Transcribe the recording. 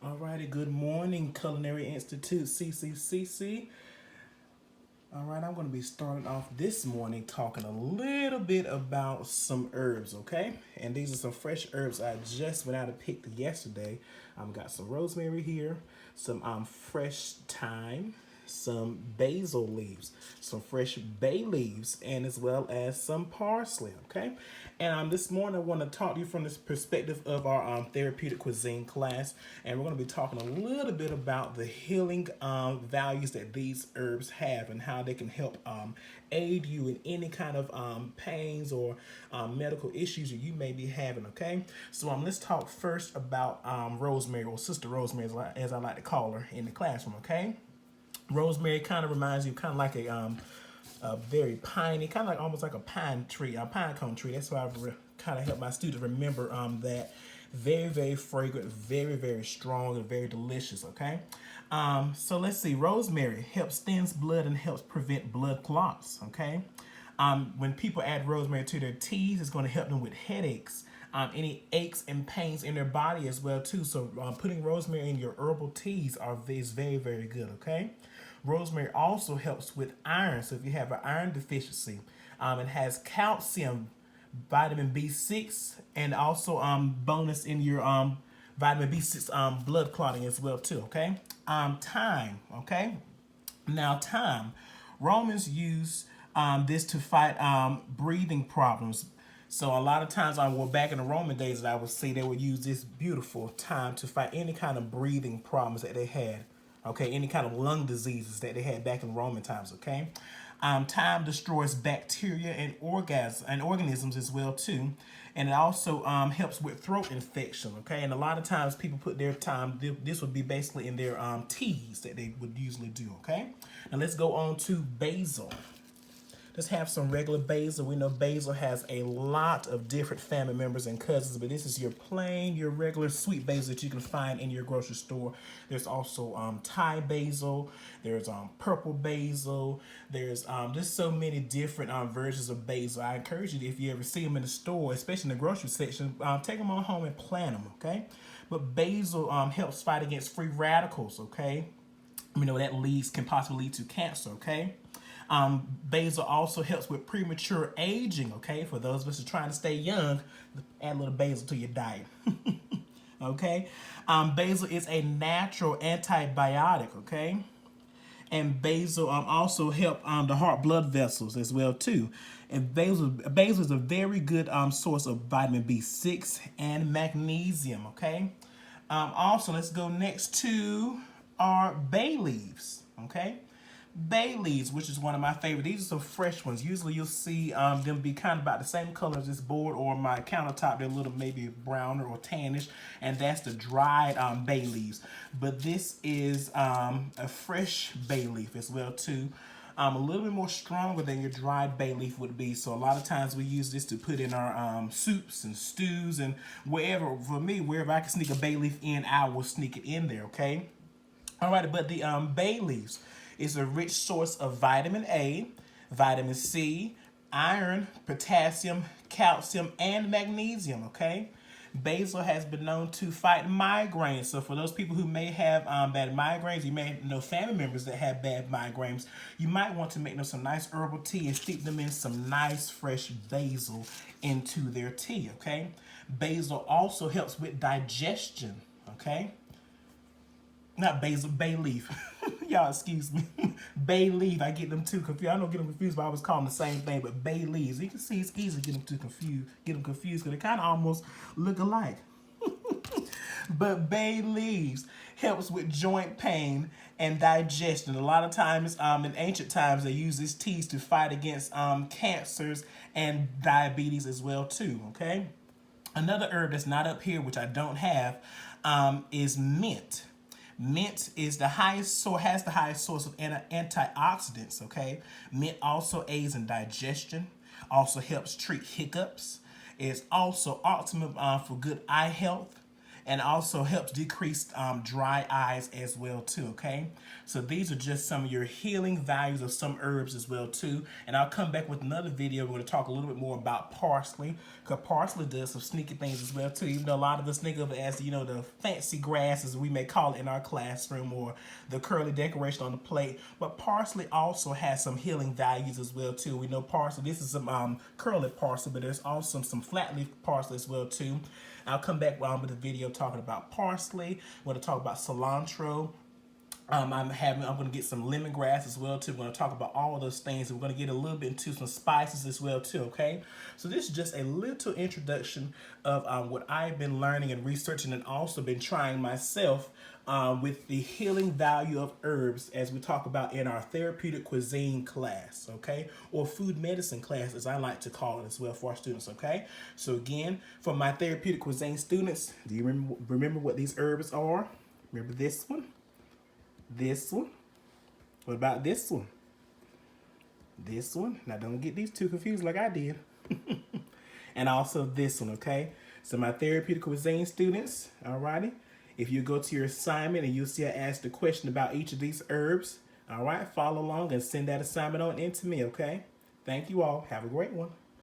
Alrighty, good morning, Culinary Institute, CCCC. Alright, I'm going to be starting off this morning talking a little bit about some herbs, okay? And these are some fresh herbs I just went out and picked yesterday. I've got some rosemary here, some fresh thyme, some basil leaves, some fresh bay leaves, and as well as some parsley, okay? And this morning I want to talk to you from this perspective of our therapeutic cuisine class, and we're going to be talking a little bit about the healing values that these herbs have and how they can help aid you in any kind of pains or medical issues that you may be having, okay? So let's talk first about rosemary, or Sister Rosemary as I like to call her in the classroom, okay? Rosemary kind of reminds you kind of like a very piney, kind of like almost like a pine tree, a pine cone tree. That's why I kind of help my students remember that. Very, very fragrant, very, very strong, and very delicious, okay? So let's see. Rosemary helps thins blood and helps prevent blood clots, okay? When people add rosemary to their teas, it's going to help them with headaches, any aches and pains in their body as well too. So putting rosemary in your herbal teas is very, very good, okay? Rosemary also helps with iron. So if you have an iron deficiency, it has calcium, vitamin B6, and also bonus in your vitamin B6 blood clotting as well too, okay? Thyme, okay? Now thyme, Romans use this to fight breathing problems. So a lot of times, back in the Roman days, I would say they would use this beautiful thyme to fight any kind of breathing problems that they had. Okay, any kind of lung diseases that they had back in Roman times. Okay, thyme destroys bacteria and organisms as well too, and it also helps with throat infection. Okay, and a lot of times people put their thyme. This would be basically in their teas that they would usually do. Okay, now let's go on to basil. Let's have some regular basil. We know basil has a lot of different family members and cousins, but this is your regular sweet basil that you can find in your grocery store. There's also Thai basil. There's purple basil. There's just so many different versions of basil. I encourage you, if you ever see them in the store, especially in the grocery section, take them on home and plant them, okay? But basil helps fight against free radicals, okay? You know, that can possibly lead to cancer, okay? Basil also helps with premature aging, okay? For those of us who are trying to stay young, add a little basil to your diet, okay? Basil is a natural antibiotic, okay? And basil also help the heart blood vessels as well too. And basil is a very good source of vitamin B6 and magnesium, okay? Also, let's go next to our bay leaves, okay? Bay leaves, which is one of my favorite. These are some fresh ones. Usually you'll see them be kind of about the same color as this board or my countertop. They're a little maybe browner or tannish, and that's the dried bay leaves. But this is a fresh bay leaf as well too. A little bit more stronger than your dried bay leaf would be. So a lot of times we use this to put in our soups and stews and wherever. For me, wherever I can sneak a bay leaf in, I will sneak it in there, okay? All right, but the bay leaves is a rich source of vitamin A, vitamin C, iron, potassium, calcium, and magnesium, okay? Basil has been known to fight migraines. So for those people who may have bad migraines, you may know family members that have bad migraines, you might want to make them some nice herbal tea and steep them in some nice fresh basil into their tea, okay? Basil also helps with digestion, okay? Not basil, bay leaf. Y'all excuse me. Bay leaf, I get them too confused. I don't get them confused, but I always call them the same thing, but bay leaves. You can see it's easy to get them confused because they kind of almost look alike. But bay leaves helps with joint pain and digestion. A lot of times, in ancient times, they use these teas to fight against cancers and diabetes as well too, okay? Another herb that's not up here, which I don't have, is mint. Mint is has the highest source of antioxidants, okay? Mint also aids in digestion, also helps treat hiccups. It's also optimum for good eye health. and also helps decrease dry eyes as well too, okay? So these are just some of your healing values of some herbs as well too. And I'll come back with another video. We're going to talk a little bit more about parsley, because parsley does some sneaky things as well too, even though a lot of us think of it as, you know, the fancy grass as we may call it in our classroom, or the curly decoration on the plate. But parsley also has some healing values as well too. We know parsley, this is some curly parsley, but there's also some flat leaf parsley as well too. I'll come back with a video talking about parsley. We're going to talk about cilantro. I'm going to get some lemongrass as well too. We're going to talk about all of those things. We're going to get a little bit into some spices as well too, okay? So this is just a little introduction of what I've been learning and researching, and also been trying myself with the healing value of herbs, as we talk about in our therapeutic cuisine class, okay? Or food medicine class, as I like to call it as well, for our students, okay? So again, for my therapeutic cuisine students, do you remember what these herbs are? Remember this one? This one. What about this one? This one. Now don't get these two confused like I did. And also this one, okay? So my therapeutic cuisine students, alrighty, if you go to your assignment and you'll see I asked a question about each of these herbs, alright, follow along and send that assignment on in to me, okay? Thank you all. Have a great one.